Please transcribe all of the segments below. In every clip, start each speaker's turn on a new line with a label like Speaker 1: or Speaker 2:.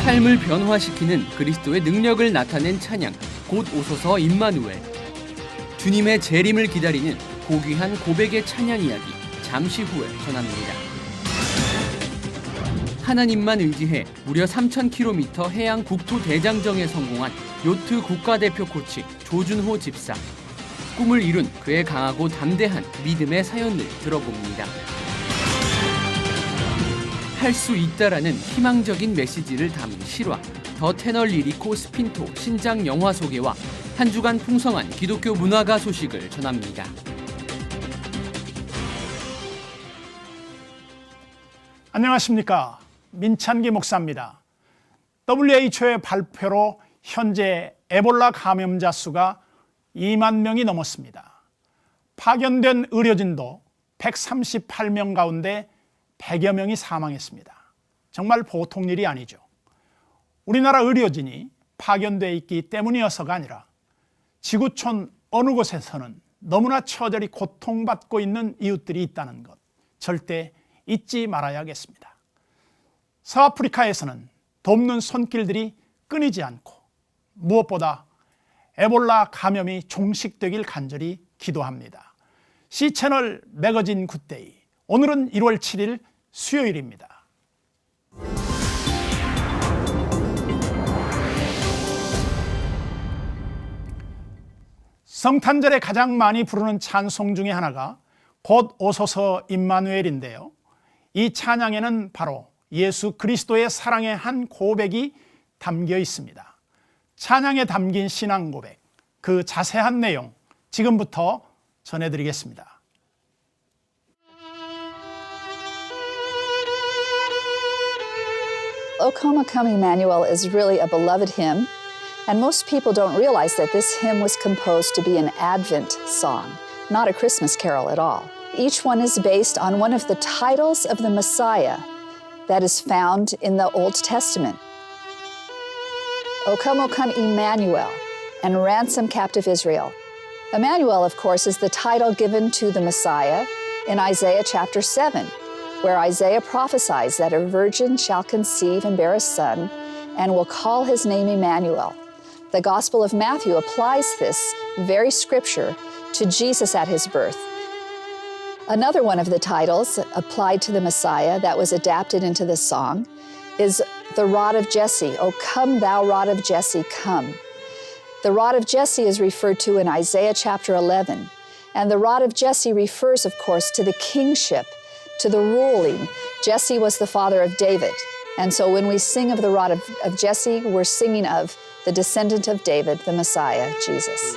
Speaker 1: 삶을 변화시키는 그리스도의 능력을 나타낸 찬양, 곧 오소서 임마누엘. 주님의 재림을 기다리는 고귀한 고백의 찬양 이야기, 잠시 후에 전합니다. 하나님만 의지해 무려 3,000km 해양 국토 대장정에 성공한 요트 국가대표 코치 조준호 집사. 꿈을 이룬 그의 강하고 담대한 믿음의 사연을 들어봅니다. 할 수 있다라는 희망적인 메시지를 담은 실화, 더 테널 리리코 스핀토 신작 영화 소개와 한 주간 풍성한 기독교 문화가 소식을 전합니다.
Speaker 2: 안녕하십니까. 민찬기 목사입니다. WHO의 발표로 현재 에볼라 감염자 수가 2만 명이 넘었습니다. 파견된 의료진도 138명 가운데 100여 명이 사망했습니다. 정말 보통 일이 아니죠. 우리나라 의료진이 파견되어 있기 때문이어서가 아니라 지구촌 어느 곳에서는 너무나 처절히 고통받고 있는 이웃들이 있다는 것 절대 잊지 말아야겠습니다. 서아프리카에서는 돕는 손길들이 끊이지 않고 무엇보다 에볼라 감염이 종식되길 간절히 기도합니다. C채널 매거진 굿데이, 오늘은 1월 7일 수요일입니다. 성탄절에 가장 많이 부르는 찬송 중에 하나가 곧 오소서 임마누엘인데요. 이 찬양에는 바로 예수 그리스도의 사랑의 한 고백이 담겨 있습니다. 찬양에 담긴 신앙 고백, 그 자세한 내용 지금부터 전해드리겠습니다.
Speaker 3: O Come, O Come, Emmanuel is really a beloved hymn, and most people don't realize that this hymn was composed to be an Advent song, not a Christmas carol at all. Each one is based on one of the titles of the Messiah that is found in the Old Testament. O come, Emmanuel, and ransom captive Israel. Emmanuel, of course, is the title given to the Messiah in Isaiah chapter 7, where Isaiah prophesies that a virgin shall conceive and bear a son and will call his name Emmanuel. The Gospel of Matthew applies this very scripture to Jesus at his birth. Another one of the titles applied to the Messiah that was adapted into this song is the rod of Jesse. O come, thou rod of Jesse, come. The rod of Jesse is referred to in Isaiah chapter 11. And the rod of Jesse refers, of course, to the kingship, to the ruling. Jesse was the father of David. And so when we sing of the rod of Jesse, we're singing of the descendant of David, the Messiah, Jesus.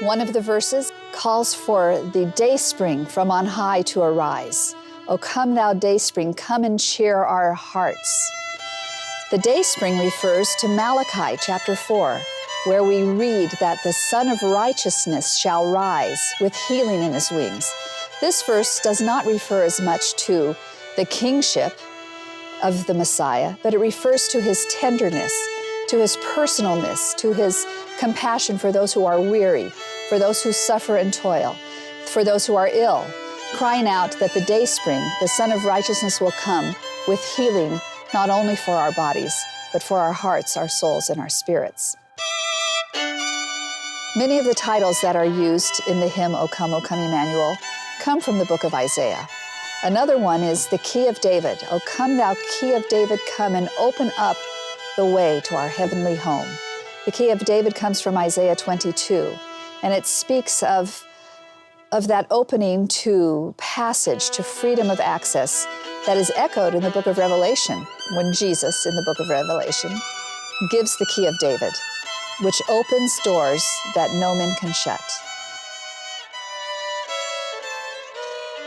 Speaker 3: One of the verses calls for the dayspring from on high to arise. O come, thou dayspring, come and cheer our hearts. The dayspring refers to Malachi chapter 4, where we read that the Son of Righteousness shall rise with healing in his wings. This verse does not refer as much to the kingship of the Messiah, but it refers to his tenderness, to his personalness, to his compassion for those who are weary, for those who suffer and toil, for those who are ill, crying out that the dayspring, the Son of Righteousness, will come with healing not only for our bodies, but for our hearts, our souls, and our spirits. Many of the titles that are used in the hymn, O Come, Emmanuel, come from the book of Isaiah. Another one is the Key of David. O come, thou Key of David, come and open up the way to our heavenly home. The Key of David comes from Isaiah 22, and it speaks of that opening to passage, to freedom of access that is echoed in the book of Revelation, when Jesus, in the book of Revelation, gives the Key of David, which opens doors that no man can shut.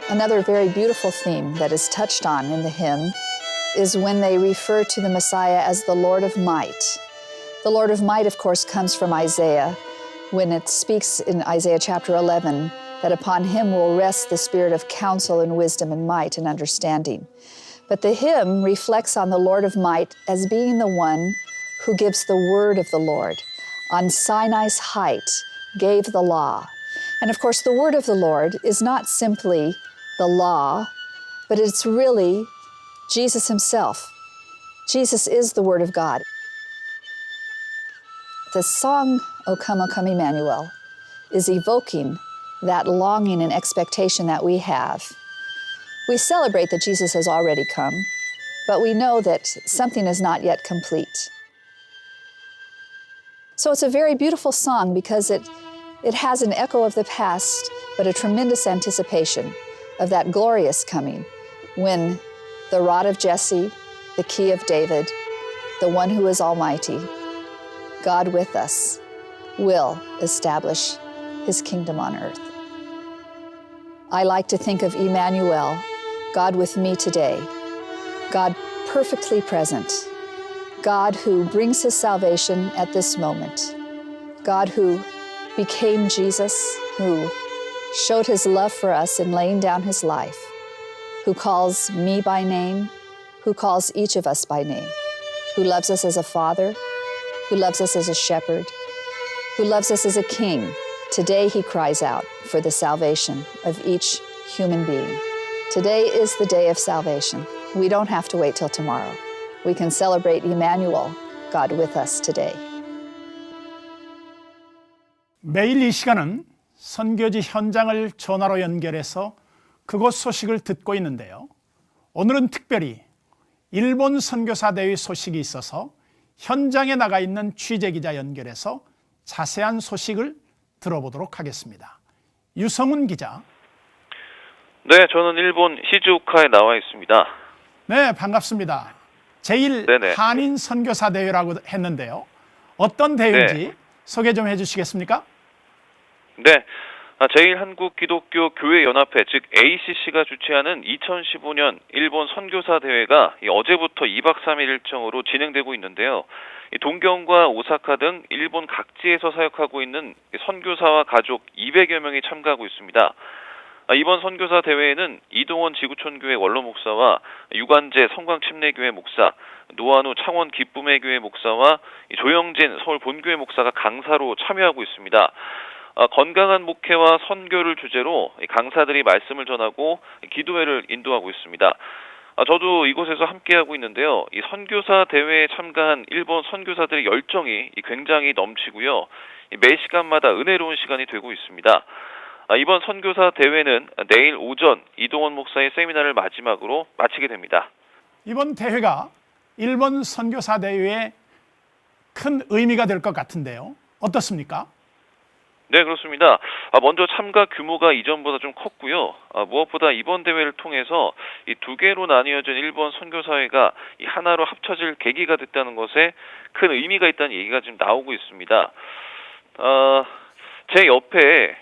Speaker 3: Another very beautiful theme that is touched on in the hymn is when they refer to the Messiah as the Lord of Might. The Lord of Might, of course, comes from Isaiah, when it speaks in Isaiah chapter 11 that upon him will rest the spirit of counsel and wisdom and might and understanding. But the hymn reflects on the Lord of Might as being the one who gives the word of the Lord. On Sinai's height gave the law. And of course, the word of the Lord is not simply the law, but it's really Jesus himself. Jesus is the Word of God. The song, O Come, Emmanuel, is evoking that longing and expectation that we have. We celebrate that Jesus has already come, but we know that something is not yet complete. So it's a very beautiful song because it has an echo of the past, but a tremendous anticipation of that glorious coming when the rod of Jesse, the key of David, the one who is almighty, God with us, will establish his kingdom on earth. I like to think of Emmanuel, God with me today, God perfectly present, God who brings his salvation at this moment, God who became Jesus, who showed his love for us in laying down his life, who calls me by name, who calls each of us by name, who loves us as a father, who loves us as a shepherd, who loves us as a king. Today he cries out for the salvation of each human being. Today is the day of salvation. We don't have to wait till tomorrow. We can celebrate Emmanuel, God with us today.
Speaker 2: 매일 이 시간은 선교지 현장을 전화로 연결해서 그곳 소식을 듣고 있는데요. 오늘은 특별히 일본 선교사 대회 소식이 있어서 현장에 나가 있는 취재기자 연결해서 자세한 소식을 들어보도록 하겠습니다. 유성훈 기자.
Speaker 4: 네, 저는 일본 시즈오카에 나와 있습니다.
Speaker 2: 네, 반갑습니다. 제1
Speaker 4: 네네.
Speaker 2: 한인 선교사 대회라고 했는데요. 어떤 대회인지 소개 좀 해주시겠습니까?
Speaker 4: 네, 제1한국기독교교회연합회 즉 ACC가 주최하는 2015년 일본 선교사 대회가 어제부터 2박 3일 일정으로 진행되고 있는데요. 동경과 오사카 등 일본 각지에서 사역하고 있는 선교사와 가족 200여 명이 참가하고 있습니다. 이번 선교사 대회에는 이동원 지구촌교회 원로 목사와 유관재 성광침례교회 목사, 노한우 창원 기쁨의 교회 목사와 조영진 서울 본교회 목사가 강사로 참여하고 있습니다. 건강한 목회와 선교를 주제로 강사들이 말씀을 전하고 기도회를 인도하고 있습니다. 저도 이곳에서 함께하고 있는데요. 이 선교사 대회에 참가한 일본 선교사들의 열정이 굉장히 넘치고요. 매 시간마다 은혜로운 시간이 되고 있습니다. 이번 선교사 대회는 내일 오전 이동원 목사의 세미나를 마지막으로 마치게 됩니다.
Speaker 2: 이번 대회가 일본 선교사 대회에 큰 의미가 될 것 같은데요. 어떻습니까?
Speaker 4: 네, 그렇습니다. 먼저 참가 규모가 이전보다 좀 컸고요. 무엇보다 이번 대회를 통해서 이 두 개로 나뉘어진 일본 선교사회가 이 하나로 합쳐질 계기가 됐다는 것에 큰 의미가 있다는 얘기가 지금 나오고 있습니다. 제 옆에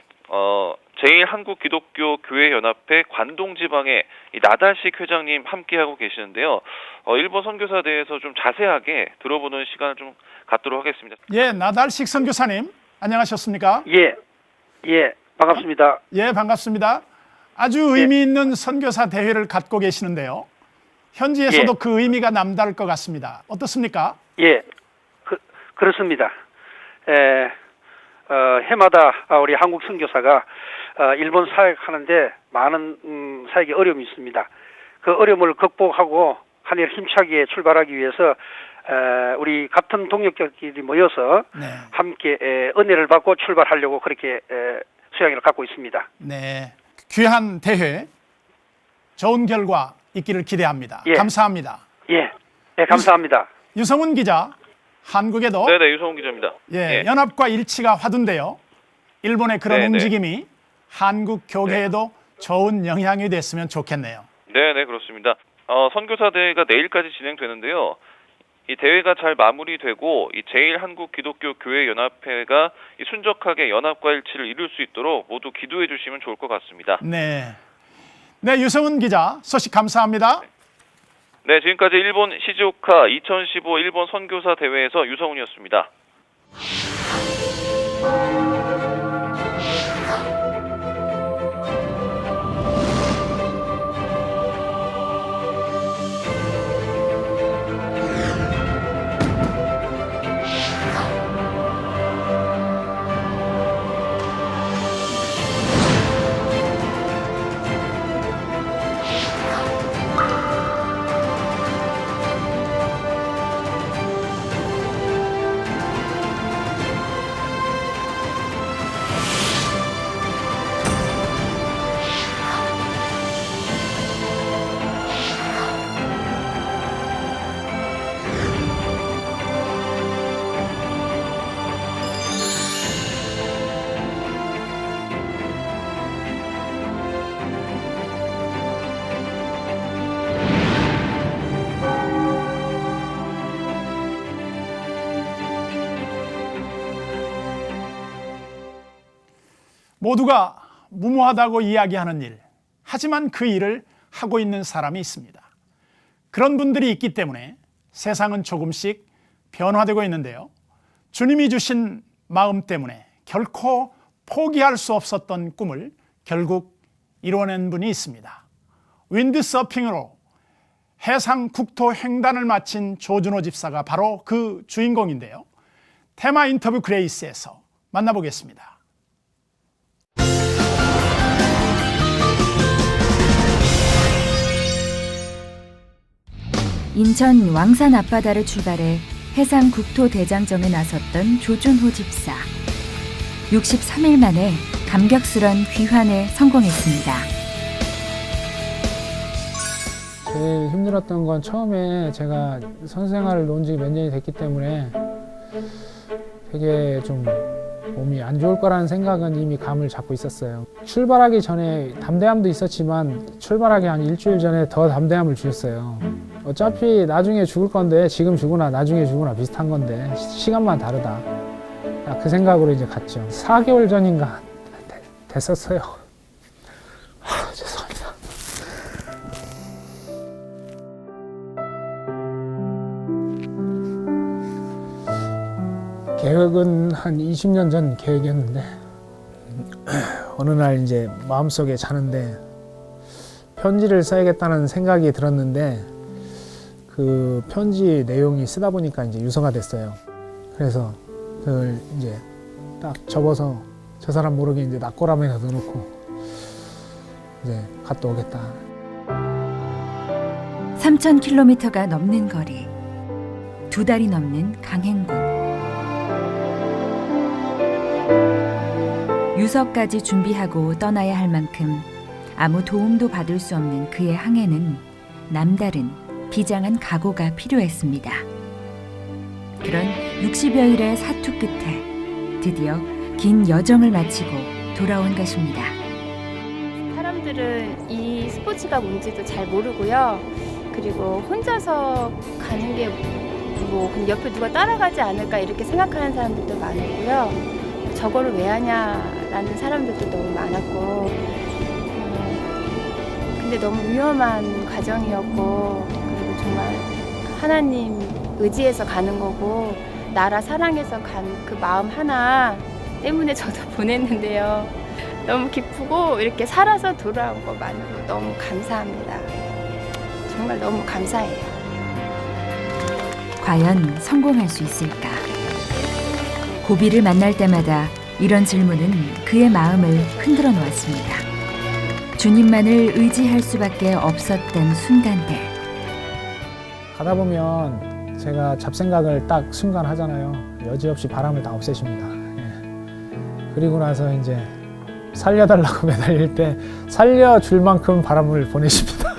Speaker 4: 제1한국기독교교회연합회 관동지방의 나달식 회장님 함께하고 계시는데요. 일본 선교사에 대해서 좀 자세하게 들어보는 시간을 좀 갖도록 하겠습니다.
Speaker 2: 예, 나달식 선교사님 안녕하셨습니까?
Speaker 5: 예, 반갑습니다.
Speaker 2: 예, 반갑습니다. 아주 의미 있는 선교사 대회를 갖고 계시는데요. 현지에서도 그 의미가 남다를 것 같습니다. 어떻습니까?
Speaker 5: 예, 그렇습니다. 해마다 우리 한국 선교사가 일본 사역하는데 많은 사역에 어려움이 있습니다. 그 어려움을 극복하고 한 일 힘차게 출발하기 위해서 우리 같은 동역자끼리 모여서 함께 은혜를 받고 출발하려고 그렇게 수양회를 갖고 있습니다.
Speaker 2: 네, 귀한 대회 좋은 결과 있기를 기대합니다. 감사합니다.
Speaker 5: 예, 감사합니다.
Speaker 2: 유성훈 기자, 한국에도
Speaker 4: 네네, 유성훈 기자입니다.
Speaker 2: 연합과 일치가 화두인데요. 일본의 그런 움직임이 한국 교회에도 좋은 영향이 됐으면 좋겠네요.
Speaker 4: 네네, 그렇습니다. 선교사 대회가 내일까지 진행되는데요. 이 대회가 잘 마무리되고 이 제1한국기독교교회연합회가 순적하게 연합과 일치를 이룰 수 있도록 모두 기도해 주시면 좋을 것 같습니다.
Speaker 2: 네, 유성훈 기자 소식 감사합니다.
Speaker 4: 네, 지금까지 일본 시즈오카 2015 일본 선교사 대회에서 유성훈이었습니다.
Speaker 2: 모두가 무모하다고 이야기하는 일, 하지만 그 일을 하고 있는 사람이 있습니다. 그런 분들이 있기 때문에 세상은 조금씩 변화되고 있는데요. 주님이 주신 마음 때문에 결코 포기할 수 없었던 꿈을 결국 이뤄낸 분이 있습니다. 윈드서핑으로 해상 국토 횡단을 마친 조준호 집사가 바로 그 주인공인데요. 테마 인터뷰 그레이스에서 만나보겠습니다.
Speaker 6: 인천 왕산 앞바다를 출발해 해상 국토 대장정에 나섰던 조준호 집사. 63일 만에 감격스런 귀환에 성공했습니다.
Speaker 7: 제일 힘들었던 건 처음에 제가 선생활을 놓은 지 몇 년이 됐기 때문에 되게 좀 몸이 안 좋을 거라는 생각은 이미 감을 잡고 있었어요. 출발하기 전에 담대함도 있었지만 출발하기 한 일주일 전에 더 담대함을 주셨어요. 어차피 나중에 죽을 건데 지금 죽으나 나중에 죽으나 비슷한 건데 시간만 다르다. 그 생각으로 이제 갔죠. 4개월 전인가 됐었어요. 죄송합니다. 계획은 한 20년 전 계획이었는데 어느 날 이제 마음속에 자는데 편지를 써야겠다는 생각이 들었는데 그 편지 내용이 쓰다 보니까 이제 유서가 됐어요. 그래서 그걸 이제 딱 접어서 저 사람 모르게 이제 낙고람에 넣어놓고 이제 갔다 오겠다.
Speaker 6: 3,000km가 넘는 거리, 2달이 넘는 강행군. 유서까지 준비하고 떠나야 할 만큼 아무 도움도 받을 수 없는 그의 항해는 남다른 비장한 각오가 필요했습니다. 그런 60여일의 사투 끝에 드디어 긴 여정을 마치고 돌아온 것입니다.
Speaker 8: 사람들은 이 스포츠가 뭔지도 잘 모르고요. 그리고 혼자서 가는 게 뭐 옆에 누가 따라가지 않을까 이렇게 생각하는 사람들도 많았고요. 저거를 왜 하냐라는 사람들도 너무 많았고, 근데 너무 위험한 과정이었고, 그리고 정말 하나님 의지해서 가는 거고 나라 사랑해서 간 그 마음 하나 때문에 저도 보냈는데요. 너무 기쁘고 이렇게 살아서 돌아온 것만으로 너무 감사합니다. 정말 너무 감사해요.
Speaker 6: 과연 성공할 수 있을까? 고비를 만날 때마다 이런 질문은 그의 마음을 흔들어 놓았습니다. 주님만을 의지할 수밖에 없었던 순간들.
Speaker 7: 가다 보면 제가 잡생각을 딱 순간 하잖아요. 여지없이 바람을 다 없애십니다. 예. 그리고 나서 이제 살려달라고 매달릴 때 살려줄 만큼 바람을 보내십니다.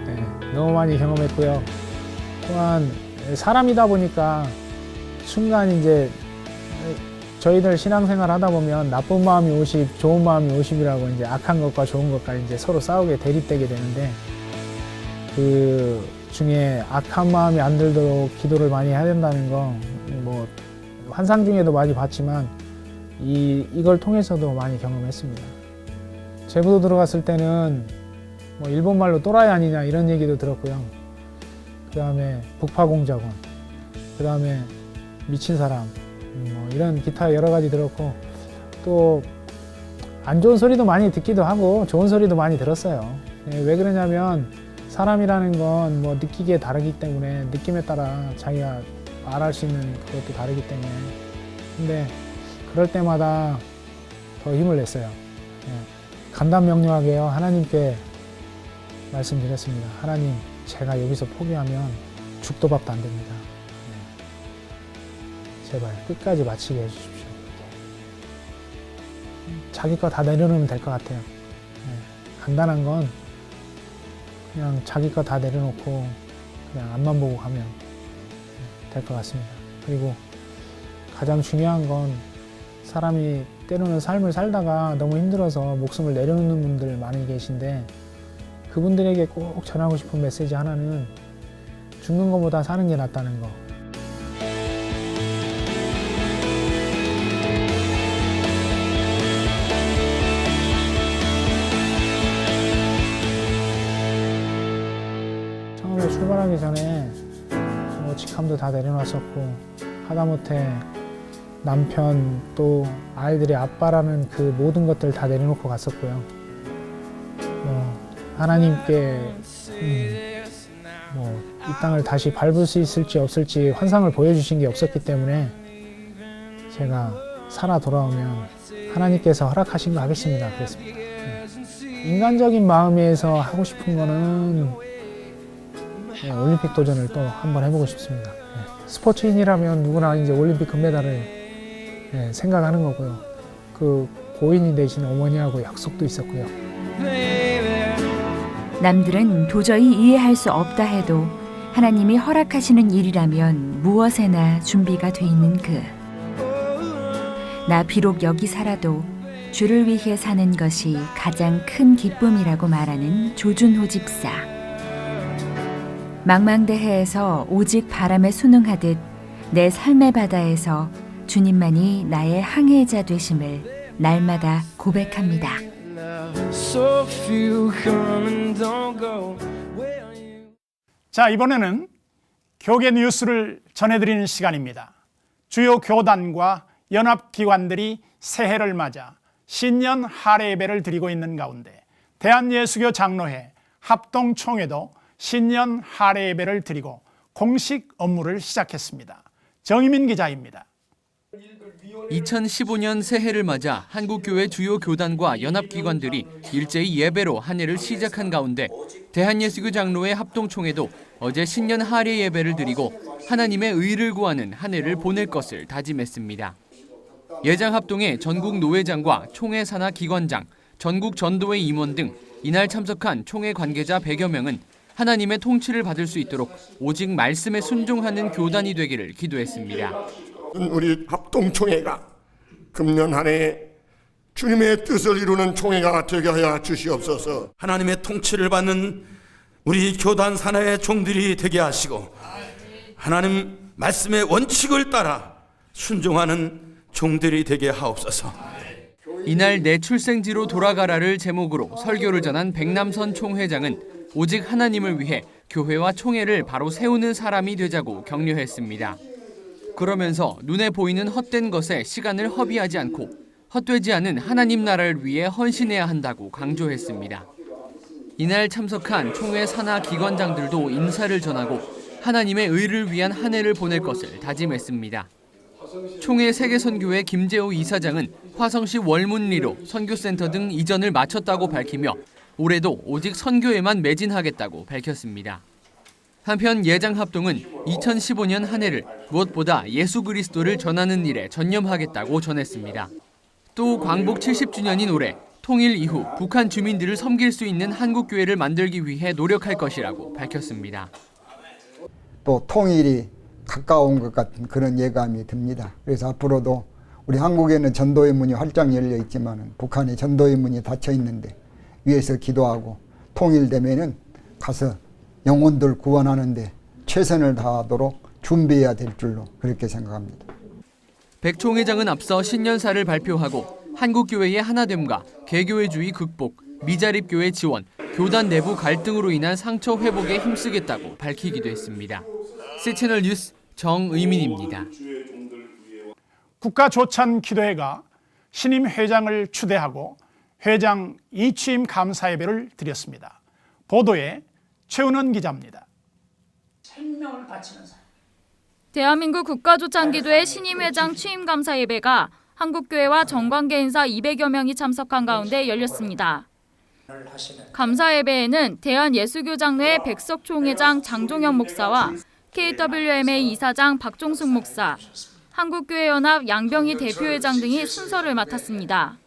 Speaker 7: 네, 너무 많이 경험했고요. 또한 사람이다 보니까 순간 이제 저희들 신앙생활 하다 보면 나쁜 마음이 50, 좋은 마음이 50이라고 이제 악한 것과 좋은 것과 이제 서로 싸우게 대립되게 되는데 그 중에 악한 마음이 안 들도록 기도를 많이 해야 된다는 거 뭐 환상 중에도 많이 봤지만 이걸 통해서도 많이 경험했습니다. 제부도 들어갔을 때는 뭐 일본 말로 또라이 아니냐 이런 얘기도 들었고요. 그 다음에 북파공작원, 그 다음에 미친 사람, 뭐 이런 기타 여러 가지 들었고 또 안 좋은 소리도 많이 듣기도 하고 좋은 소리도 많이 들었어요. 왜 그러냐면 사람이라는 건 뭐 느끼기에 다르기 때문에 느낌에 따라 자기가 말할 수 있는 그것도 다르기 때문에 근데 그럴 때마다 더 힘을 냈어요. 간단명료하게요. 하나님께 말씀드렸습니다. 하나님, 제가 여기서 포기하면 죽도 밥도 안 됩니다. 제발 끝까지 마치게 해주십시오. 자기 거 다 내려놓으면 될 것 같아요. 간단한 건 그냥 자기 거 다 내려놓고 그냥 앞만 보고 가면 될 것 같습니다. 그리고 가장 중요한 건 사람이 때로는 삶을 살다가 너무 힘들어서 목숨을 내려놓는 분들 많이 계신데 그분들에게 꼭 전하고 싶은 메시지 하나는 죽는 것보다 사는 게 낫다는 거. 처음에 출발하기 전에 뭐 직함도 다 내려놨었고 하다못해 남편 또 아이들의 아빠라는 그 모든 것들 다 내려놓고 갔었고요. 하나님께 이 땅을 다시 밟을 수 있을지 없을지 환상을 보여주신 게 없었기 때문에 제가 살아 돌아오면 하나님께서 허락하신 거 하겠습니다. 그랬습니다. 인간적인 마음에서 하고 싶은 거는 올림픽 도전을 또 한번 해보고 싶습니다. 스포츠인이라면 누구나 이제 올림픽 금메달을 생각하는 거고요. 그 고인이 되신 어머니하고 약속도 있었고요.
Speaker 6: 남들은 도저히 이해할 수 없다 해도 하나님이 허락하시는 일이라면 무엇에나 준비가 돼 있는 그. 나 비록 여기 살아도 주를 위해 사는 것이 가장 큰 기쁨이라고 말하는 조준호 집사. 망망대해에서 오직 바람에 순응하듯 내 삶의 바다에서 주님만이 나의 항해자 되심을 날마다 고백합니다.
Speaker 2: 자, 이번에는 교계 뉴스를 전해드리는 시간입니다. 주요 교단과 연합기관들이 새해를 맞아 신년 할애 예배를 드리고 있는 가운데 대한예수교 장로회 합동총회도 신년 할애 예배를 드리고 공식 업무를 시작했습니다. 정희민 기자입니다.
Speaker 1: 2015년 새해를 맞아 한국교회 주요 교단과 연합기관들이 일제히 예배로 한 해를 시작한 가운데 대한예수교 장로회 합동총회도 어제 신년 할애 예배를 드리고 하나님의 의를 구하는 한 해를 보낼 것을 다짐했습니다. 예장 합동의 전국 노회장과 총회 산하 기관장, 전국 전도회 임원 등 이날 참석한 총회 관계자 100여 명은 하나님의 통치를 받을 수 있도록 오직 말씀에 순종하는 교단이 되기를 기도했습니다.
Speaker 9: 우리 합동총회가 금년 한 해 주님의 뜻을 이루는 총회가 되게 하여 주시옵소서.
Speaker 10: 하나님의 통치를 받는 우리 교단 산하의 종들이 되게 하시고 하나님 말씀의 원칙을 따라 순종하는 종들이 되게 하옵소서.
Speaker 1: 이날 내 출생지로 돌아가라를 제목으로 설교를 전한 백남선 총회장은 오직 하나님을 위해 교회와 총회를 바로 세우는 사람이 되자고 격려했습니다. 그러면서 눈에 보이는 헛된 것에 시간을 허비하지 않고 헛되지 않은 하나님 나라를 위해 헌신해야 한다고 강조했습니다. 이날 참석한 총회 산하 기관장들도 인사를 전하고 하나님의 의를 위한 한 해를 보낼 것을 다짐했습니다. 총회 세계선교회 김재호 이사장은 화성시 월문리로 선교센터 등 이전을 마쳤다고 밝히며 올해도 오직 선교에만 매진하겠다고 밝혔습니다. 한편 예장합동은 2015년 한 해를 무엇보다 예수 그리스도를 전하는 일에 전념하겠다고 전했습니다. 또 광복 70주년인 올해 통일 이후 북한 주민들을 섬길 수 있는 한국교회를 만들기 위해 노력할 것이라고 밝혔습니다.
Speaker 11: 또 통일이 가까운 것 같은 그런 예감이 듭니다. 그래서 앞으로도 우리 한국에는 전도의 문이 활짝 열려 있지만 북한에 전도의 문이 닫혀 있는데 위에서 기도하고 통일되면은 가서 영혼들 구원하는데 최선을 다하도록 준비해야 될 줄로 그렇게 생각합니다.
Speaker 1: 백 총회장은 앞서 신년사를 발표하고 한국교회의 하나됨과 개교회주의 극복, 미자립교회 지원, 교단 내부 갈등으로 인한 상처 회복에 힘쓰겠다고 밝히기도 했습니다. C채널 뉴스 정의민입니다.
Speaker 2: 국가조찬기도회가 신임 회장을 추대하고 회장 이취임 감사 예배를 드렸습니다. 보도에 최은원 기자입니다.
Speaker 12: 대한민국 국가조찬기도회 신임 회장 취임 감사 예배가 한국교회와 정관계 인사 200여 명이 참석한 가운데 열렸습니다. 감사 예배에는 대한예수교장로회 백석 총회장 장종현 목사와 KWMA 이사장 박종숙 목사, 한국교회연합 양병희 대표회장 등이 순서를 맡았습니다.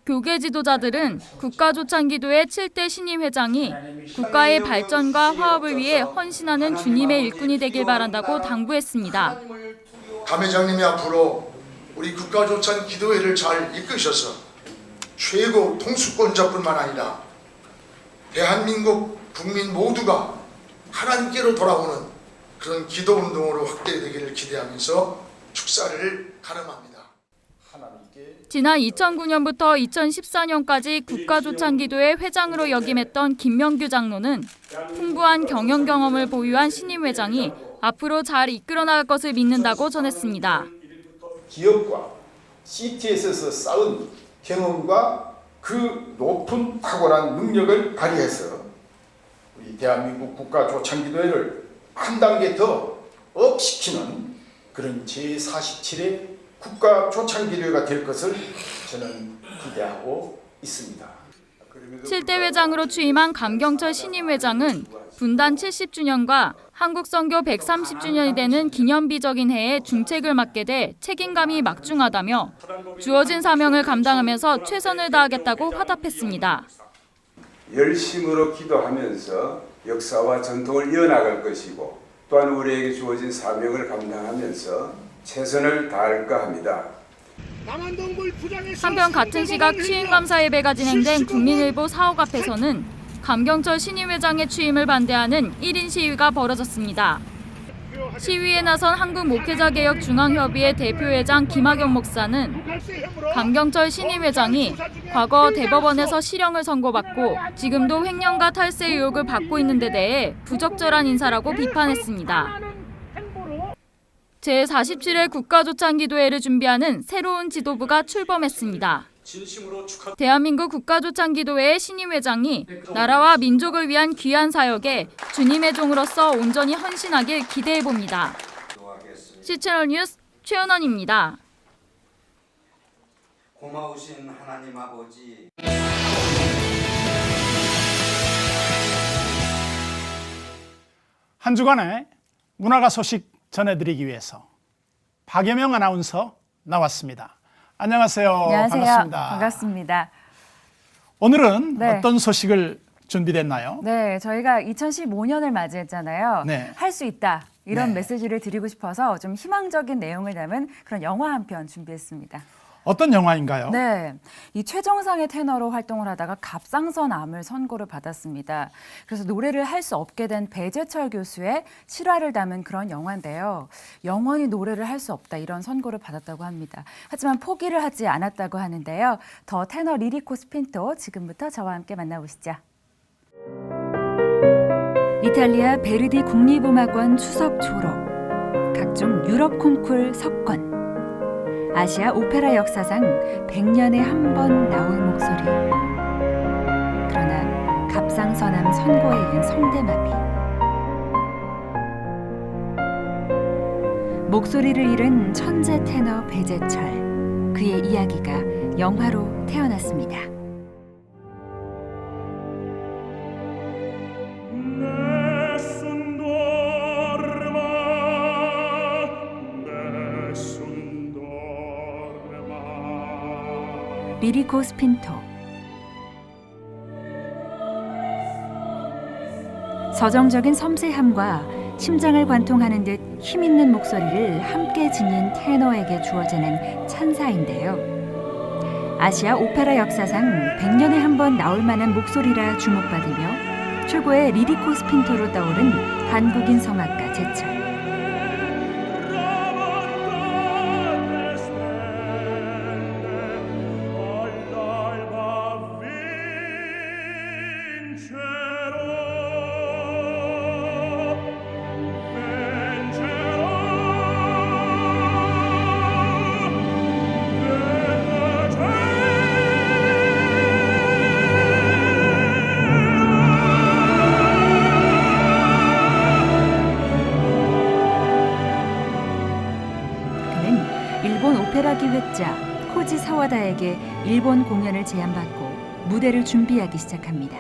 Speaker 12: 교계 지도자들은 국가조찬기도회 7대 신임 회장이 국가의 발전과 화합을 위해 헌신하는 주님의 일꾼이 되길 바란다고 당부했습니다.
Speaker 13: 감 회장님이 앞으로 우리 국가조찬기도회를 잘 이끄셔서 최고 통수권자뿐만 아니라 대한민국 국민 모두가 하나님께로 돌아오는 그런 기도운동으로 확대되기를 기대하면서 축사를 가름합니다.
Speaker 12: 지난 2009년부터 2014년까지 국가조창기도회 회장으로 역임했던 김명규 장로는 풍부한 경영 경험을 보유한 신임 회장이 앞으로 잘 이끌어 나갈 것을 믿는다고 전했습니다.
Speaker 14: 기업과 CTS에서 쌓은 경험과 그 높은 탁월한 능력을 발휘해서 우리 대한민국 국가조창기도회를 한 단계 더 업시키는 그런 제47회 국가조창기도회가 될 것을 저는 기대하고 있습니다.
Speaker 12: 실대 회장으로 취임한 감경철 신임 회장은 분단 70주년과 한국선교 130주년이 되는 기념비적인 해에 중책을 맡게 돼 책임감이 막중하다며 주어진 사명을 감당하면서 최선을 다하겠다고 화답했습니다.
Speaker 15: 열심으로 기도하면서 역사와 전통을 이어나갈 것이고 또한 우리에게 주어진 사명을 감당하면서 최선을 다할까 합니다.
Speaker 12: 한편 같은 시각 취임감사 예배가 진행된 국민일보 사옥 앞에서는 감경철 신임 회장의 취임을 반대하는 1인 시위가 벌어졌습니다. 시위에 나선 한국목회자개혁중앙협의회 대표회장 김학영 목사는 감경철 신임 회장이 과거 대법원에서 실형을 선고받고 지금도 횡령과 탈세 의혹을 받고 있는 데 대해 부적절한 인사라고 비판했습니다. 제47회 국가조창기도회를 준비하는 새로운 지도부가 출범했습니다. 대한민국 국가조창기도회의 신임 회장이 나라와 민족을 위한 귀한 사역에 주님의 종으로서 온전히 헌신하길 기대해봅니다. C채널 뉴스 최연원입니다.
Speaker 16: 고마우신 하나님 아버지.
Speaker 2: 한 주간의 문화가 소식 전해드리기 위해서 박예명 아나운서 나왔습니다. 안녕하세요.
Speaker 17: 안녕하세요.
Speaker 2: 반갑습니다.
Speaker 17: 반갑습니다.
Speaker 2: 오늘은 어떤 소식을 준비됐나요?
Speaker 17: 네, 저희가 2015년을 맞이했잖아요.
Speaker 2: 네.
Speaker 17: 할 수 있다. 이런
Speaker 2: 네.
Speaker 17: 메시지를 드리고 싶어서 좀 희망적인 내용을 담은 그런 영화 한 편 준비했습니다.
Speaker 2: 어떤 영화인가요?
Speaker 17: 네, 이 최정상의 테너로 활동을 하다가 갑상선 암을 선고를 받았습니다. 그래서 노래를 할 수 없게 된 배재철 교수의 실화를 담은 그런 영화인데요. 영원히 노래를 할 수 없다 이런 선고를 받았다고 합니다. 하지만 포기를 하지 않았다고 하는데요. 더 테너 리리코 스핀토 지금부터 저와 함께 만나보시죠.
Speaker 6: 이탈리아 베르디 국립음악원 추석 졸업, 각종 유럽 콩쿨 석권, 아시아 오페라 역사상 100년에 한 번 나올 목소리. 그러나 갑상선암 선고에 이은 성대마비. 목소리를 잃은 천재 테너 배재철. 그의 이야기가 영화로 태어났습니다. 리리코 스핀토. 서정적인 섬세함과 심장을 관통하는 듯 힘있는 목소리를 함께 지닌 테너에게 주어지는 찬사인데요. 아시아 오페라 역사상 100년에 한 번 나올 만한 목소리라 주목받으며 최고의 리리코 스핀토로 떠오른 한국인 성악가 재철. 오페라 기획자 코지 사와다에게 일본 공연을 제안받고 무대를 준비하기 시작합니다.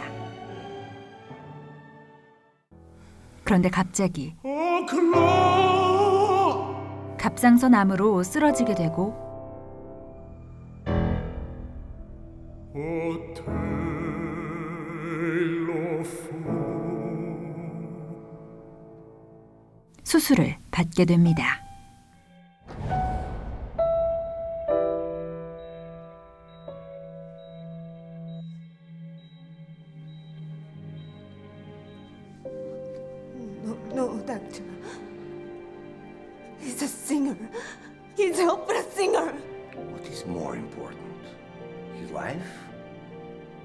Speaker 6: 그런데 갑자기 갑상선 암으로 쓰러지게 되고 수술을 받게 됩니다.
Speaker 18: No, doctor. He's a singer. He's an opera singer. What is more important, his life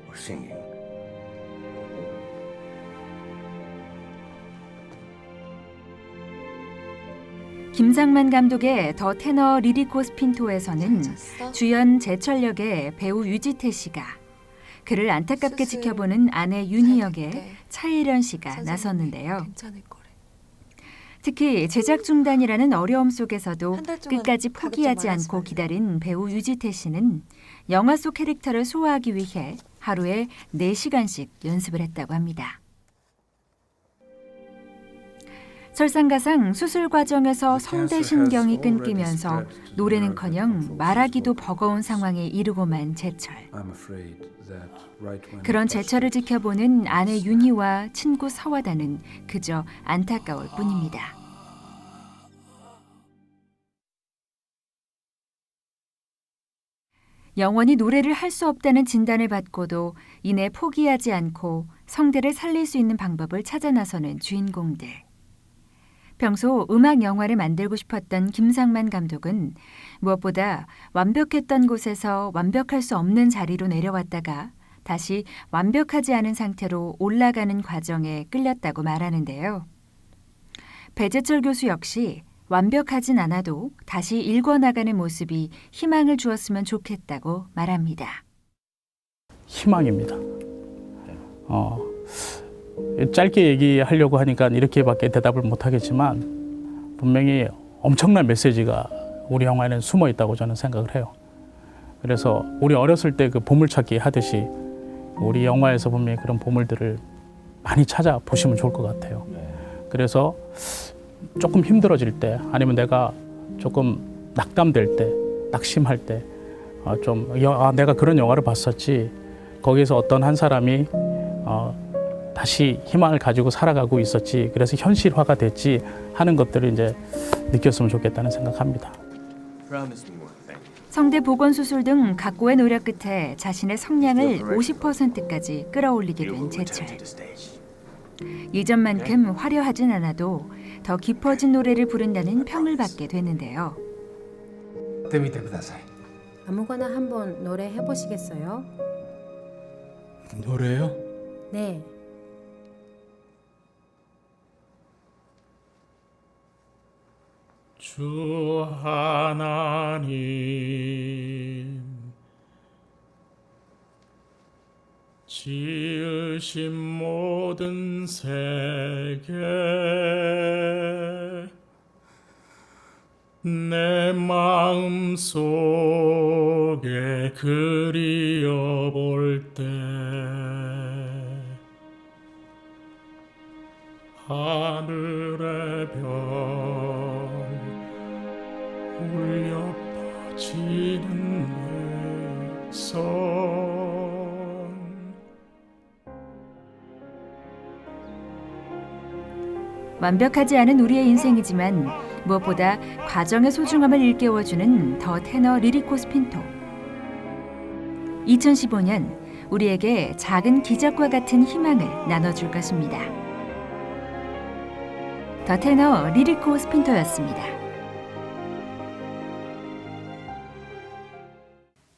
Speaker 18: or singing?
Speaker 6: 김상만 감독의 더 테너 리리코 스핀토에서는 주연 제철 역의 배우 유지태 씨가 그를 안타깝게 지켜보는 아내 윤희 역의 차일연 씨가 나섰는데요. 특히 제작 중단이라는 어려움 속에서도 끝까지 포기하지 않고 기다린 배우 유지태 씨는 영화 속 캐릭터를 소화하기 위해 하루에 4시간씩 연습을 했다고 합니다. 설상가상 수술 과정에서 성대신경이 끊기면서 노래는커녕 말하기도 버거운 상황에 이르고만 제철. 그런 제철을 지켜보는 아내 윤희와 친구 서화다는 그저 안타까울 뿐입니다. 영원히 노래를 할 수 없다는 진단을 받고도 이내 포기하지 않고 성대를 살릴 수 있는 방법을 찾아 나서는 주인공들. 평소 음악 영화를 만들고 싶었던 김상만 감독은 무엇보다 완벽했던 곳에서 완벽할 수 없는 자리로 내려왔다가 다시 완벽하지 않은 상태로 올라가는 과정에 끌렸다고 말하는데요. 배재철 교수 역시 완벽하진 않아도 다시 일궈나가는 모습이 희망을 주었으면 좋겠다고 말합니다.
Speaker 19: 희망입니다. 짧게 얘기하려고 하니까 이렇게밖에 대답을 못하겠지만 분명히 엄청난 메시지가 우리 영화에는 숨어 있다고 저는 생각을 해요. 그래서 우리 어렸을 때 그 보물찾기 하듯이 우리 영화에서 분명히 그런 보물들을 많이 찾아보시면 좋을 것 같아요. 그래서 조금 힘들어질 때 아니면 내가 조금 낙담될 때, 낙심할 때 내가 그런 영화를 봤었지 거기에서 어떤 한 사람이 다시 희망을 가지고 살아가고 있었지 그래서 현실화가 됐지 하는 것들을 이제 느꼈으면 좋겠다는 생각합니다.
Speaker 6: 성대 복원 수술 등 각고의 노력 끝에 자신의 성량을 50%까지 끌어올리게 된 제철. 이전만큼 화려하진 않아도 더 깊어진 노래를 부른다는 평을 받게 되는데요.
Speaker 20: 아무거나 한번 노래 해보시겠어요?
Speaker 19: 노래요?
Speaker 20: 네.
Speaker 19: 주 하나님 지으신 모든 세계 내 마음 속에 그리워볼 때 하늘의 별 울려 퍼지는 내 손
Speaker 6: 완벽하지 않은 우리의 인생이지만 무엇보다 과정의 소중함을 일깨워주는 더 테너 리리코 스핀토. 2015년 우리에게 작은 기적과 같은 희망을 나눠줄 것입니다. 더 테너 리리코 스핀토였습니다.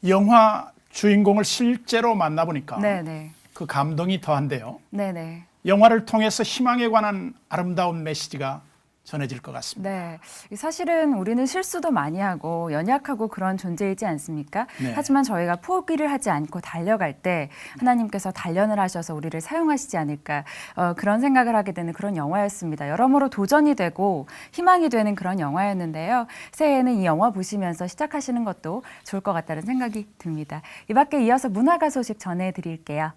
Speaker 2: 영화 주인공을 실제로 만나보니까
Speaker 17: 네네.
Speaker 2: 그 감동이 더한데요.
Speaker 17: 네네.
Speaker 2: 영화를 통해서 희망에 관한 아름다운 메시지가 전해질 것 같습니다.
Speaker 17: 네, 사실은 우리는 실수도 많이 하고 연약하고 그런 존재이지 않습니까?
Speaker 2: 네.
Speaker 17: 하지만 저희가 포기를 하지 않고 달려갈 때 하나님께서 단련을 하셔서 우리를 사용하시지 않을까 그런 생각을 하게 되는 그런 영화였습니다. 여러모로 도전이 되고 희망이 되는 그런 영화였는데요. 새해에는 이 영화 보시면서 시작하시는 것도 좋을 것 같다는 생각이 듭니다. 이 밖에 이어서 문화가 소식 전해드릴게요.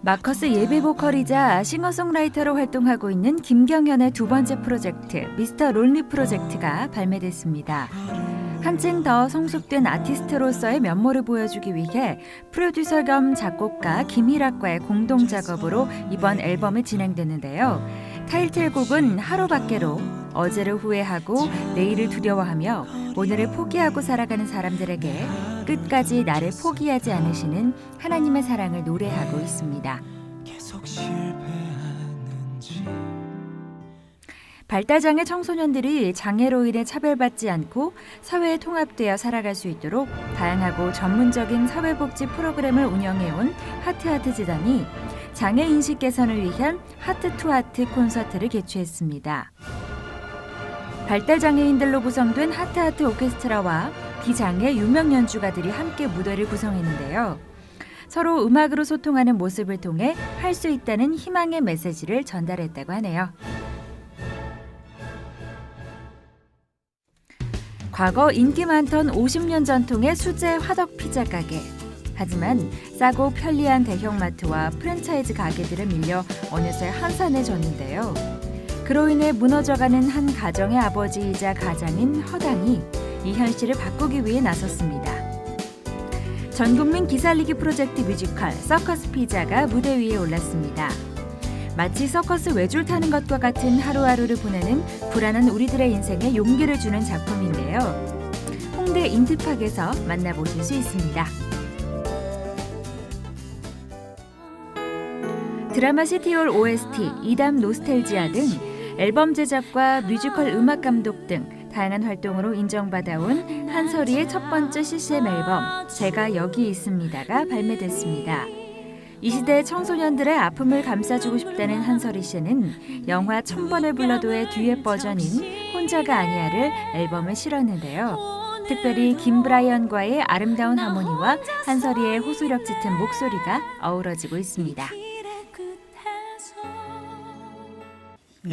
Speaker 6: 마커스 예배 보컬이자 싱어송라이터로 활동하고 있는 김경현의 두 번째 프로젝트 미스터 론리 프로젝트가 발매됐습니다. 한층 더 성숙된 아티스트로서의 면모를 보여주기 위해 프로듀서 겸 작곡가 김일학과의 공동 작업으로 이번 앨범이 진행됐는데요. 타이틀곡은 하루밖에로 어제를 후회하고 내일을 두려워하며 오늘을 포기하고 살아가는 사람들에게 끝까지 나를 포기하지 않으시는 하나님의 사랑을 노래하고 있습니다. 발달장애 청소년들이 장애로 인해 차별받지 않고 사회에 통합되어 살아갈 수 있도록 다양하고 전문적인 사회복지 프로그램을 운영해온 하트하트 재단이 장애인식 개선을 위한 하트투하트 콘서트를 개최했습니다. 발달장애인들로 구성된 하트하트 오케스트라와 비장애 유명 연주가들이 함께 무대를 구성했는데요. 서로 음악으로 소통하는 모습을 통해 할 수 있다는 희망의 메시지를 전달했다고 하네요. 과거 인기 많던 50년 전통의 수제 화덕 피자 가게. 하지만 싸고 편리한 대형마트와 프랜차이즈 가게들에 밀려 어느새 한산해졌는데요. 그로 인해 무너져가는 한 가정의 아버지이자 가장인 허당이 이 현실을 바꾸기 위해 나섰습니다. 전국민 기살리기 프로젝트 뮤지컬 서커스 피자가 무대 위에 올랐습니다. 마치 서커스 외줄 타는 것과 같은 하루하루를 보내는 불안한 우리들의 인생에 용기를 주는 작품인데요. 홍대 인트팍에서 만나보실 수 있습니다. 드라마 시티홀 OST, 이담 노스텔지아 등 앨범 제작과 뮤지컬 음악 감독 등 다양한 활동으로 인정받아온 한설이의 첫 번째 CCM 앨범 제가 여기 있습니다가 발매됐습니다. 이 시대 청소년들의 아픔을 감싸주고 싶다는 한설이 씨는 영화 1000번을 불러도의 듀엣 버전인 혼자가 아니야를 앨범에 실었는데요. 특별히 김브라이언과의 아름다운 하모니와 한설이의 호소력 짙은 목소리가 어우러지고 있습니다.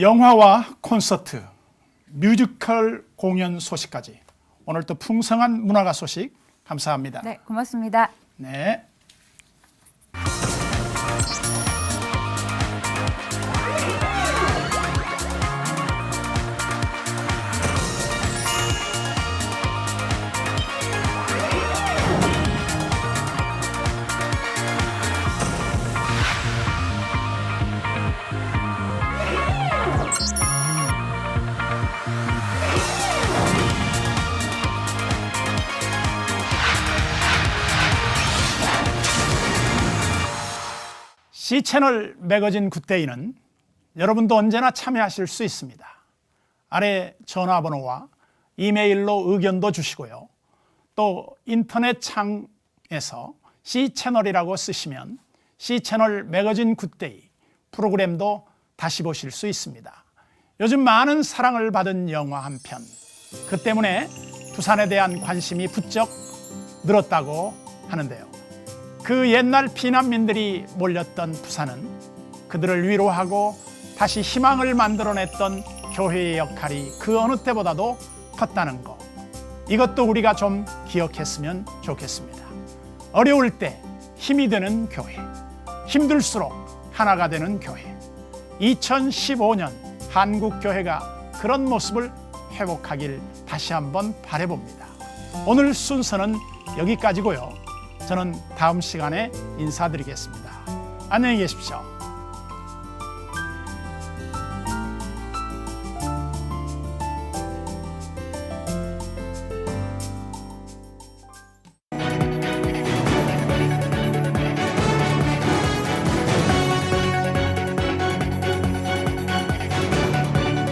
Speaker 2: 영화와 콘서트, 뮤지컬 공연 소식까지 오늘 또 풍성한 문화가 소식 감사합니다.
Speaker 17: 네, 고맙습니다.
Speaker 2: 네. C채널 매거진 굿데이는 여러분도 언제나 참여하실 수 있습니다. 아래 전화번호와 이메일로 의견도 주시고요. 또 인터넷 창에서 C채널이라고 쓰시면 C채널 매거진 굿데이 프로그램도 다시 보실 수 있습니다. 요즘 많은 사랑을 받은 영화 한 편, 그 때문에 부산에 대한 관심이 부쩍 늘었다고 하는데요. 그 옛날 피난민들이 몰렸던 부산은 그들을 위로하고 다시 희망을 만들어냈던 교회의 역할이 그 어느 때보다도 컸다는 것, 이것도 우리가 좀 기억했으면 좋겠습니다. 어려울 때 힘이 되는 교회, 힘들수록 하나가 되는 교회. 2015년 한국교회가 그런 모습을 회복하길 다시 한번 바라봅니다. 오늘 순서는 여기까지고요. 저는 다음 시간에 인사드리겠습니다. 안녕히 계십시오.